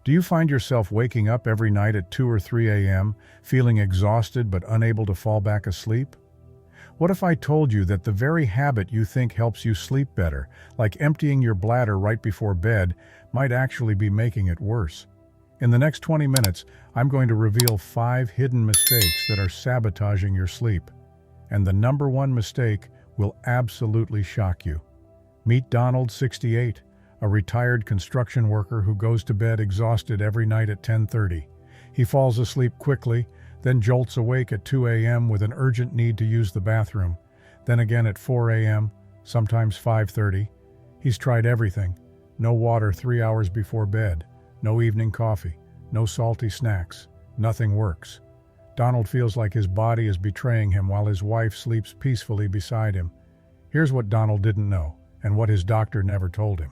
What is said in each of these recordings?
Do you find yourself waking up every night at 2 or 3 a.m., feeling exhausted but unable to fall back asleep? What if I told you that the very habit you think helps you sleep better, like emptying your bladder right before bed, might actually be making it worse? In the next 20 minutes, I'm going to reveal 5 hidden mistakes that are sabotaging your sleep. And the number one mistake will absolutely shock you. Meet Donald, 68, a retired construction worker who goes to bed exhausted every night at 10:30. He falls asleep quickly, then jolts awake at 2 a.m. with an urgent need to use the bathroom, then again at 4 a.m., sometimes 5:30. He's tried everything. No water 3 hours before bed, no evening coffee, no salty snacks. Nothing works. Donald feels like his body is betraying him while his wife sleeps peacefully beside him. Here's what Donald didn't know, and what his doctor never told him.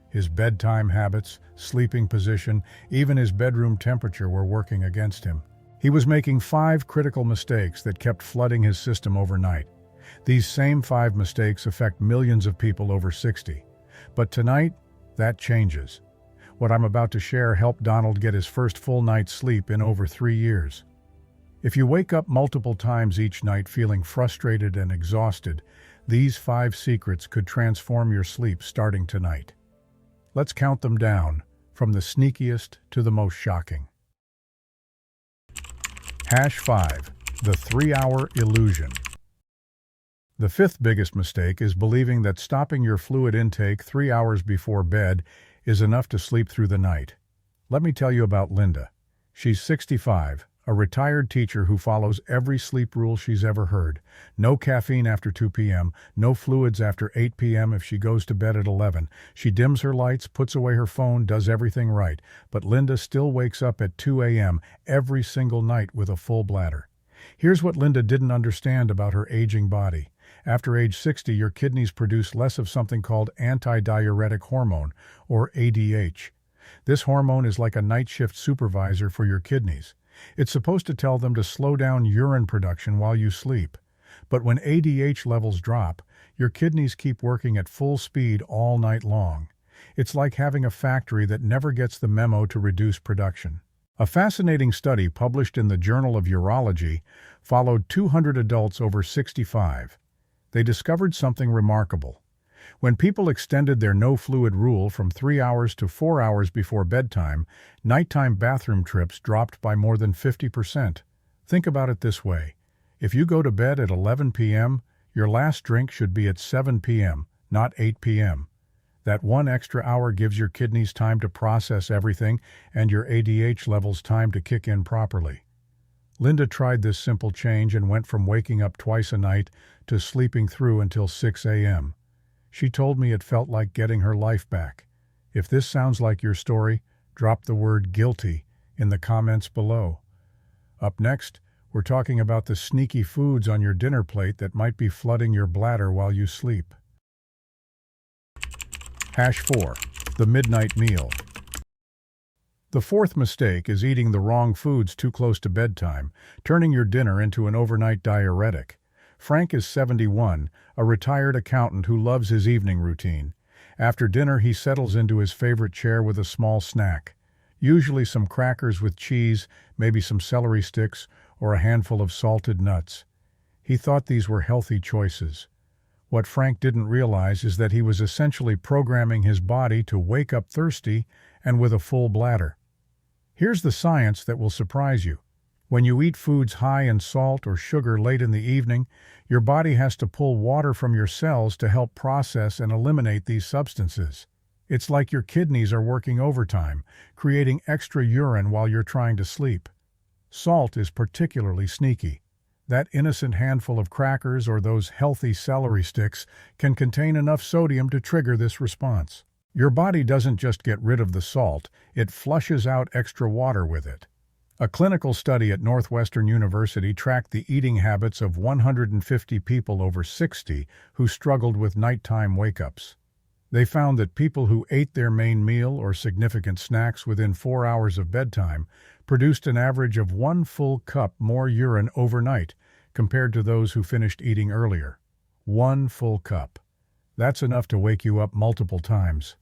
His bedtime habits, sleeping position, even his bedroom temperature were working against him. He was making 5 critical mistakes that kept flooding his system overnight. These same 5 mistakes affect millions of people over 60. But tonight, that changes. What I'm about to share helped Donald get his first full night's sleep in over 3 years. If you wake up multiple times each night feeling frustrated and exhausted, these 5 secrets could transform your sleep starting tonight. Let's count them down, from the sneakiest to the most shocking. Hash 5. The 3-hour illusion. The 5th biggest mistake is believing that stopping your fluid intake 3 hours before bed is enough to sleep through the night. Let me tell you about Linda. She's 65, a retired teacher who follows every sleep rule she's ever heard. No caffeine after 2 p.m., no fluids after 8 p.m. if she goes to bed at 11. She dims her lights, puts away her phone, does everything right. But Linda still wakes up at 2 a.m. every single night with a full bladder. Here's what Linda didn't understand about her aging body. After age 60, your kidneys produce less of something called antidiuretic hormone, or ADH. This hormone is like a night shift supervisor for your kidneys. It's supposed to tell them to slow down urine production while you sleep. But when ADH levels drop, your kidneys keep working at full speed all night long. It's like having a factory that never gets the memo to reduce production. A fascinating study published in the Journal of Urology followed 200 adults over 65. They discovered something remarkable. When people extended their no-fluid rule from 3 hours to 4 hours before bedtime, nighttime bathroom trips dropped by more than 50%. Think about it this way. If you go to bed at 11 p.m., your last drink should be at 7 p.m., not 8 p.m. That 1 extra hour gives your kidneys time to process everything and your ADH levels time to kick in properly. Linda tried this simple change and went from waking up twice a night to sleeping through until 6 a.m. She told me it felt like getting her life back. If this sounds like your story, drop the word guilty in the comments below. Up next, we're talking about the sneaky foods on your dinner plate that might be flooding your bladder while you sleep. Hash 4. The midnight meal. The 4th mistake is eating the wrong foods too close to bedtime, turning your dinner into an overnight diuretic. Frank is 71, a retired accountant who loves his evening routine. After dinner, he settles into his favorite chair with a small snack, usually some crackers with cheese, maybe some celery sticks, or a handful of salted nuts. He thought these were healthy choices. What Frank didn't realize is that he was essentially programming his body to wake up thirsty and with a full bladder. Here's the science that will surprise you. When you eat foods high in salt or sugar late in the evening, your body has to pull water from your cells to help process and eliminate these substances. It's like your kidneys are working overtime, creating extra urine while you're trying to sleep. Salt is particularly sneaky. That innocent handful of crackers or those healthy celery sticks can contain enough sodium to trigger this response. Your body doesn't just get rid of the salt, it flushes out extra water with it. A clinical study at Northwestern University tracked the eating habits of 150 people over 60 who struggled with nighttime wake-ups. They found that people who ate their main meal or significant snacks within 4 hours of bedtime produced an average of 1 full cup more urine overnight compared to those who finished eating earlier. 1 full cup. That's enough to wake you up multiple times.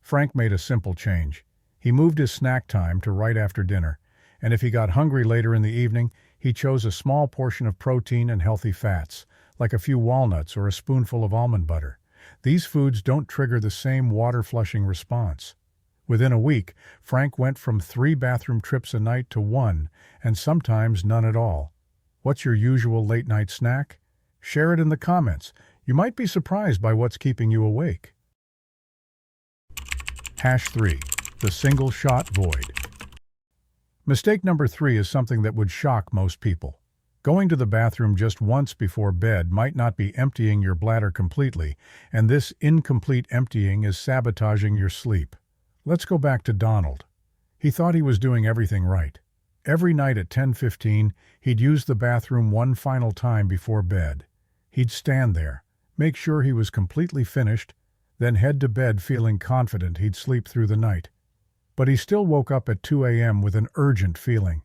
Frank made a simple change. He moved his snack time to right after dinner, and if he got hungry later in the evening, he chose a small portion of protein and healthy fats, like a few walnuts or a spoonful of almond butter. These foods don't trigger the same water-flushing response. Within a week, Frank went from 3 bathroom trips a night to 1, and sometimes none at all. What's your usual late-night snack? Share it in the comments. You might be surprised by what's keeping you awake. #3. The single-shot void. Mistake number 3 is something that would shock most people. Going to the bathroom just once before bed might not be emptying your bladder completely, and this incomplete emptying is sabotaging your sleep. Let's go back to Donald. He thought he was doing everything right. Every night at 10:15, he'd use the bathroom one final time before bed. He'd stand there, make sure he was completely finished, then head to bed feeling confident he'd sleep through the night. But he still woke up at 2 a.m. with an urgent feeling.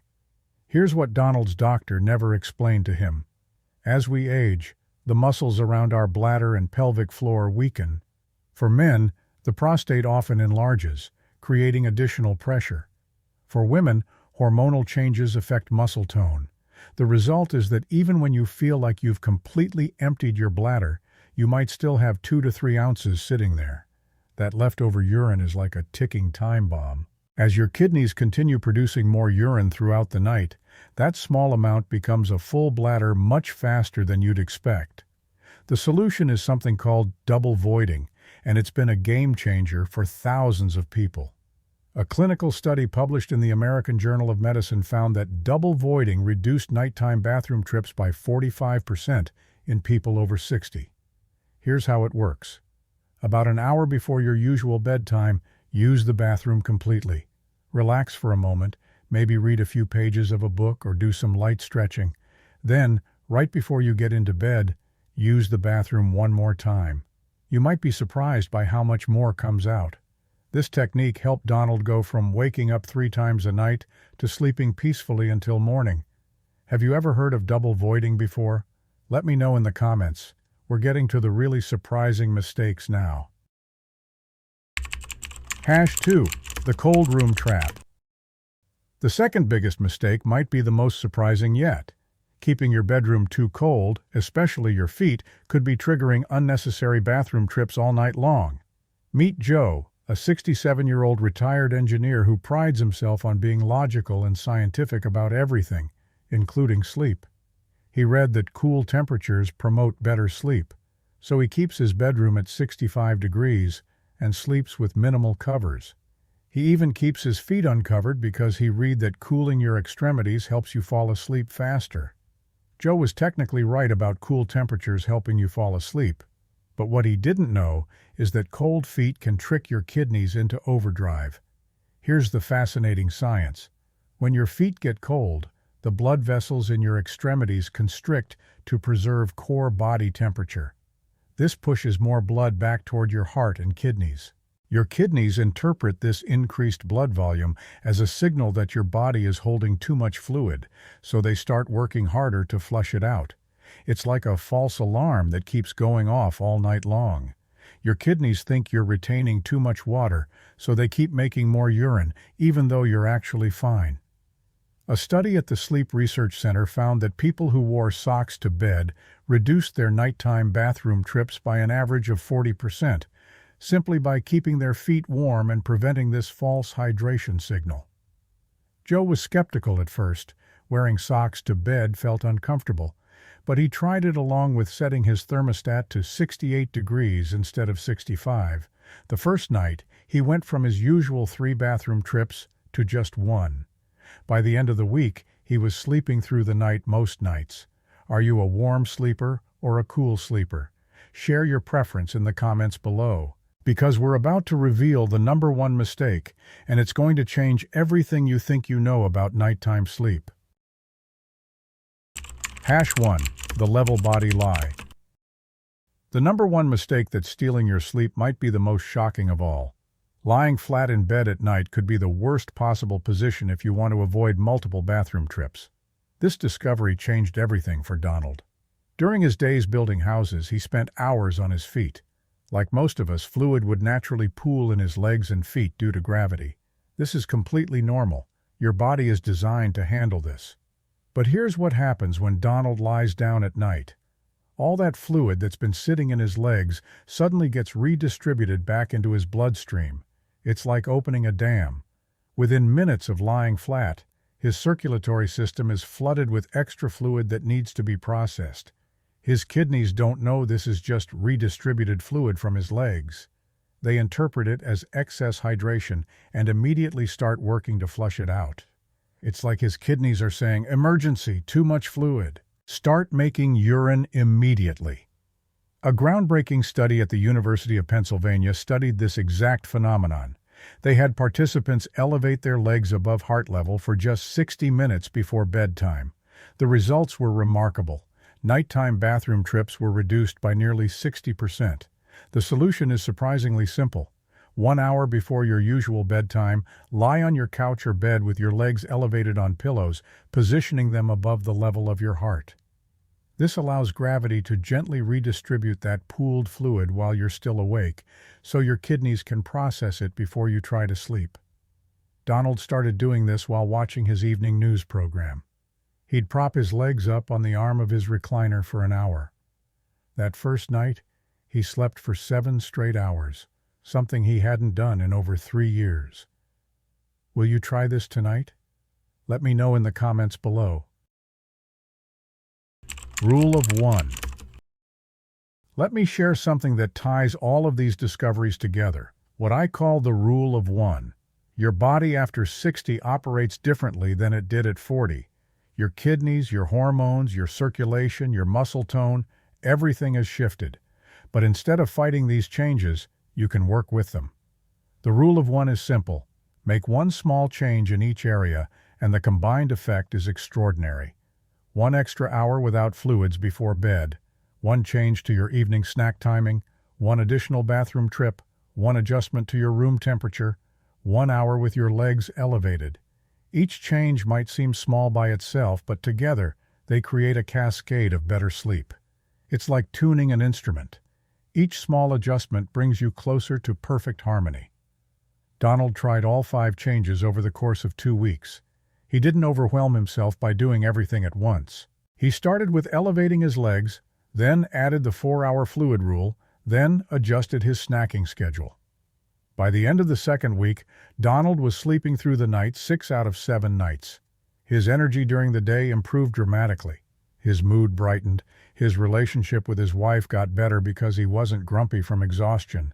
Here's what Donald's doctor never explained to him. As we age, the muscles around our bladder and pelvic floor weaken. For men, the prostate often enlarges, creating additional pressure. For women, hormonal changes affect muscle tone. The result is that even when you feel like you've completely emptied your bladder, you might still have 2 to 3 ounces sitting there. That leftover urine is like a ticking time bomb. As your kidneys continue producing more urine throughout the night, that small amount becomes a full bladder much faster than you'd expect. The solution is something called double voiding, and it's been a game changer for thousands of people. A clinical study published in the American Journal of Medicine found that double voiding reduced nighttime bathroom trips by 45% in people over 60. Here's how it works. About an hour before your usual bedtime, use the bathroom completely. Relax for a moment, maybe read a few pages of a book or do some light stretching. Then, right before you get into bed, use the bathroom one more time. You might be surprised by how much more comes out. This technique helped Donald go from waking up 3 times a night to sleeping peacefully until morning. Have you ever heard of double voiding before? Let me know in the comments. We're getting to the really surprising mistakes now. #2. The cold room trap. The second biggest mistake might be the most surprising yet. Keeping your bedroom too cold, especially your feet, could be triggering unnecessary bathroom trips all night long. Meet Joe, a 67-year-old retired engineer who prides himself on being logical and scientific about everything, including sleep. He read that cool temperatures promote better sleep, so he keeps his bedroom at 65 degrees and sleeps with minimal covers. He even keeps his feet uncovered because he read that cooling your extremities helps you fall asleep faster. Joe was technically right about cool temperatures helping you fall asleep, but what he didn't know is that cold feet can trick your kidneys into overdrive. Here's the fascinating science. When your feet get cold, the blood vessels in your extremities constrict to preserve core body temperature. This pushes more blood back toward your heart and kidneys. Your kidneys interpret this increased blood volume as a signal that your body is holding too much fluid, so they start working harder to flush it out. It's like a false alarm that keeps going off all night long. Your kidneys think you're retaining too much water, so they keep making more urine, even though you're actually fine. A study at the Sleep Research Center found that people who wore socks to bed reduced their nighttime bathroom trips by an average of 40%, simply by keeping their feet warm and preventing this false hydration signal. Joe was skeptical at first. Wearing socks to bed felt uncomfortable, but he tried it along with setting his thermostat to 68 degrees instead of 65. The first night, he went from his usual 3 bathroom trips to just 1. By the end of the week, he was sleeping through the night most nights. Are you a warm sleeper or a cool sleeper? Share your preference in the comments below, because we're about to reveal the #1 mistake, and it's going to change everything you think you know about nighttime sleep. #1. The level body lie. The #1 mistake that's stealing your sleep might be the most shocking of all. Lying flat in bed at night could be the worst possible position if you want to avoid multiple bathroom trips. This discovery changed everything for Donald. During his days building houses, he spent hours on his feet. Like most of us, fluid would naturally pool in his legs and feet due to gravity. This is completely normal. Your body is designed to handle this. But here's what happens when Donald lies down at night. All that fluid that's been sitting in his legs suddenly gets redistributed back into his bloodstream. It's like opening a dam. Within minutes of lying flat, his circulatory system is flooded with extra fluid that needs to be processed. His kidneys don't know this is just redistributed fluid from his legs. They interpret it as excess hydration and immediately start working to flush it out. It's like his kidneys are saying, "Emergency, too much fluid. Start making urine immediately." A groundbreaking study at the University of Pennsylvania studied this exact phenomenon. They had participants elevate their legs above heart level for just 60 minutes before bedtime. The results were remarkable. Nighttime bathroom trips were reduced by nearly 60%. The solution is surprisingly simple. 1 hour before your usual bedtime, lie on your couch or bed with your legs elevated on pillows, positioning them above the level of your heart. This allows gravity to gently redistribute that pooled fluid while you're still awake, so your kidneys can process it before you try to sleep. Donald started doing this while watching his evening news program. He'd prop his legs up on the arm of his recliner for an hour. That first night, he slept for 7 straight hours, something he hadn't done in over 3 years. Will you try this tonight? Let me know in the comments below. Rule of 1. Let me share something that ties all of these discoveries together, what I call the Rule of 1. Your body after 60 operates differently than it did at 40. Your kidneys, your hormones, your circulation, your muscle tone, everything has shifted. But instead of fighting these changes, you can work with them. The Rule of 1 is simple. Make one small change in each area, and the combined effect is extraordinary. 1 extra hour without fluids before bed, 1 change to your evening snack timing, 1 additional bathroom trip, 1 adjustment to your room temperature, 1 hour with your legs elevated. Each change might seem small by itself, but together they create a cascade of better sleep. It's like tuning an instrument. Each small adjustment brings you closer to perfect harmony. Donald tried all 5 changes over the course of 2 weeks. He didn't overwhelm himself by doing everything at once. He started with elevating his legs, then added the 4-hour fluid rule, then adjusted his snacking schedule. By the end of the 2nd week, Donald was sleeping through the night 6 out of 7 nights. His energy during the day improved dramatically. His mood brightened. His relationship with his wife got better because he wasn't grumpy from exhaustion.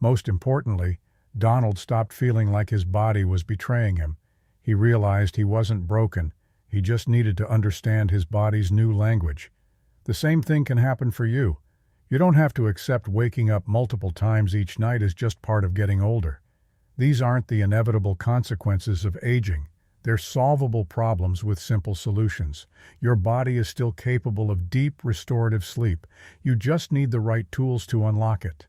Most importantly, Donald stopped feeling like his body was betraying him. He realized he wasn't broken. He just needed to understand his body's new language. The same thing can happen for you. You don't have to accept waking up multiple times each night as just part of getting older. These aren't the inevitable consequences of aging. They're solvable problems with simple solutions. Your body is still capable of deep, restorative sleep. You just need the right tools to unlock it.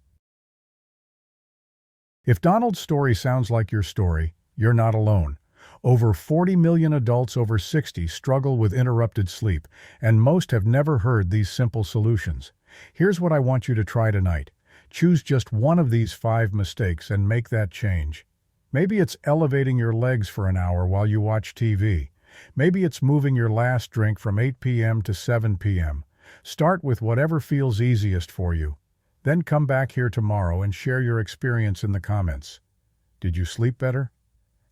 If Donald's story sounds like your story, you're not alone. Over 40 million adults over 60 struggle with interrupted sleep, and most have never heard these simple solutions. Here's what I want you to try tonight. Choose just one of these 5 mistakes and make that change. Maybe it's elevating your legs for an hour while you watch TV. Maybe it's moving your last drink from 8 p.m. to 7 p.m. Start with whatever feels easiest for you. Then come back here tomorrow and share your experience in the comments. Did you sleep better?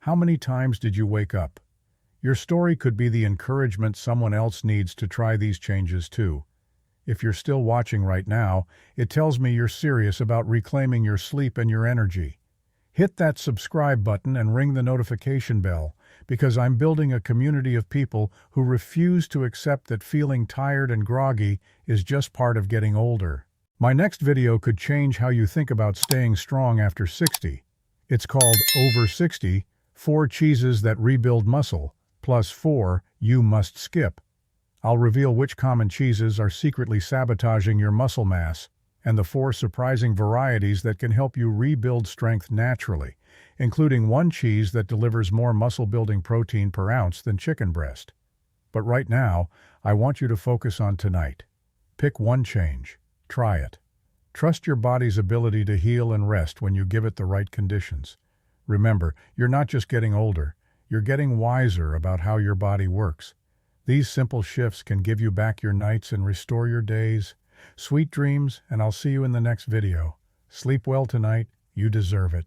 How many times did you wake up? Your story could be the encouragement someone else needs to try these changes too. If you're still watching right now, it tells me you're serious about reclaiming your sleep and your energy. Hit that subscribe button and ring the notification bell, because I'm building a community of people who refuse to accept that feeling tired and groggy is just part of getting older. My next video could change how you think about staying strong after 60. It's called Over 60, 4 cheeses that rebuild muscle, plus 4 you must skip. I'll reveal which common cheeses are secretly sabotaging your muscle mass, and the 4 surprising varieties that can help you rebuild strength naturally, including 1 cheese that delivers more muscle-building protein per ounce than chicken breast. But right now, I want you to focus on tonight. Pick 1 change. Try it. Trust your body's ability to heal and rest when you give it the right conditions. Remember, you're not just getting older, you're getting wiser about how your body works. These simple shifts can give you back your nights and restore your days. Sweet dreams, and I'll see you in the next video. Sleep well tonight, you deserve it.